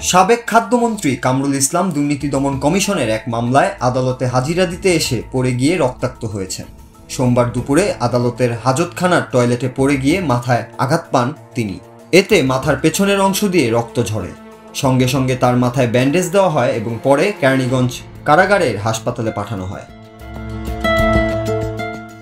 সাবেক খাদ্যমন্ত্রী কামরুল ইসলাম দুর্নীতি দমন কমিশনের এক মামলায় আদালতে হাজিরা দিতে এসে পড়ে গিয়ে রক্তাক্ত হয়েছেন। সোমবার দুপুরে আদালতের হাজতখানার টয়লেটে পড়ে গিয়ে মাথায় আঘাত পান তিনি। এতে মাথার পেছনের অংশ দিয়ে রক্ত ঝরে। সঙ্গে সঙ্গে তার মাথায় ব্যান্ডেজ দেওয়া হয় এবং পরে কেরানীগঞ্জ কারাগারের হাসপাতালে পাঠানো হয়।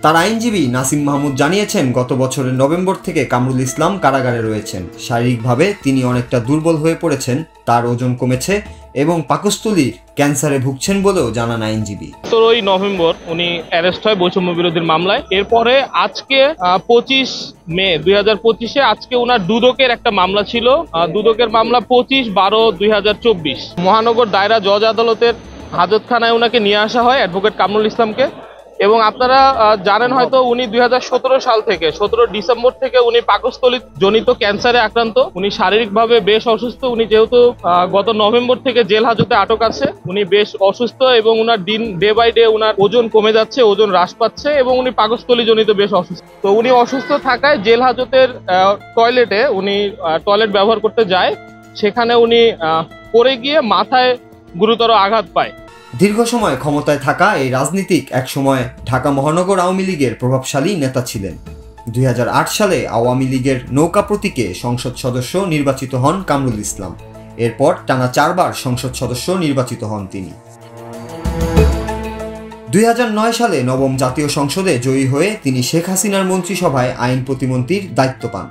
তার আইনজীবী নাসিম মাহমুদ জানিয়েছেন, গত বছরের নভেম্বর থেকে কামরুল ইসলাম কারাগারে রয়েছেন। শারীরিকভাবে তিনি অনেকটা দুর্বল হয়ে পড়েছেন, তার ওজন কমেছে এবং পাকস্থলীর ক্যান্সারে ভুগছেন বলেও জানান আইনজীবী। 17 নভেম্বর উনি অ্যারেস্ট হয় বৈষম্য বিরোধীর মামলায়। এরপরে আজকে 25 মে 2025-এ আজকে ওনার দুদকের একটা মামলা ছিল। দুদকের মামলা 25/12/2024 মহানগর দায়রা জজ আদালতের হাজতখানায় ওনাকে নিয়ে আসা হয়, অ্যাডভোকেট কামরুল ইসলামকে। এবং আপনারা জানেন হয়তো উনি 2017 সাল থেকে 17 ডিসেম্বর থেকে উনি পাকস্থলী জনিত ক্যান্সারে আক্রান্ত। উনি শারীরিকভাবে বেশ অসুস্থ। উনি যেহেতু গত নভেম্বর থেকে জেল হাজতে আটক আছে, উনি বেশ অসুস্থ এবং উনার ডে বাই ডে উনার ওজন কমে যাচ্ছে, ওজন হ্রাস পাচ্ছে এবং উনি পাকস্থলী জনিত বেশ অসুস্থ। তো উনি অসুস্থ থাকায় জেল হাজতের টয়লেটে উনি টয়লেট ব্যবহার করতে যায়। সেখানে উনি পড়ে গিয়ে মাথায় গুরুতর আঘাত পায়। দীর্ঘ সময় ক্ষমতায় থাকা এই রাজনীতিক একসময় ঢাকা মহানগর আওয়ামী লীগের প্রভাবশালী নেতা ছিলেন। 2008 সালে আওয়ামী লীগের নৌকা প্রতীকে সংসদ সদস্য নির্বাচিত হন কামরুল ইসলাম। এরপর টানা 4 বার সংসদ সদস্য নির্বাচিত হন তিনি। 2009 সালে নবম জাতীয় সংসদে জয়ী হয়ে তিনি শেখ হাসিনার মন্ত্রিসভায় আইন প্রতিমন্ত্রীর দায়িত্ব পান।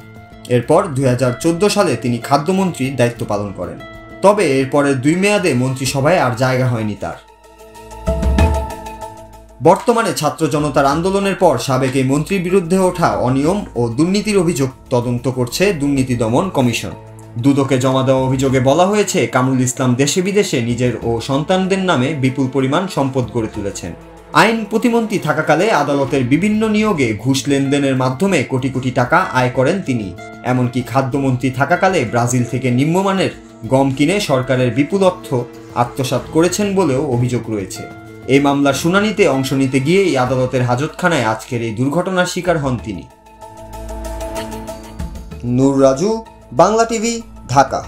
এরপর 2014 সালে তিনি খাদ্যমন্ত্রীর দায়িত্ব পালন করেন। তবে এরপরের 2 মেয়াদে মন্ত্রিসভায় আর জায়গা হয়নি তার। বর্তমানে ছাত্র জনতার আন্দোলনের পর সাবেক এই মন্ত্রীর বিরুদ্ধে ওঠা অনিয়ম ও দুর্নীতির অভিযোগ তদন্ত করছে দুর্নীতি দমন কমিশন। দুদকে জমা দেওয়া অভিযোগে বলা হয়েছে, কামরুল ইসলাম দেশে বিদেশে নিজের ও সন্তানদের নামে বিপুল পরিমাণ সম্পদ গড়ে তুলেছেন। আইন প্রতিমন্ত্রী থাকাকালে আদালতের বিভিন্ন নিয়োগে ঘুষ লেনদেনের মাধ্যমে কোটি কোটি টাকা আয় করেন তিনি। এমনকি খাদ্যমন্ত্রী থাকাকালে ব্রাজিল থেকে নিম্নমানের গম কিনে সরকারের বিপুল অর্থ আত্মসাৎ করেছেন বলেও অভিযোগ রয়েছে। এই মামলার শুনানিতে অংশ নিতে গিয়েই আদালতের হাজতখানায় আজকের এই দুর্ঘটনার শিকার হন তিনি। নূর রাজু, বাংলা টিভি, ঢাকা।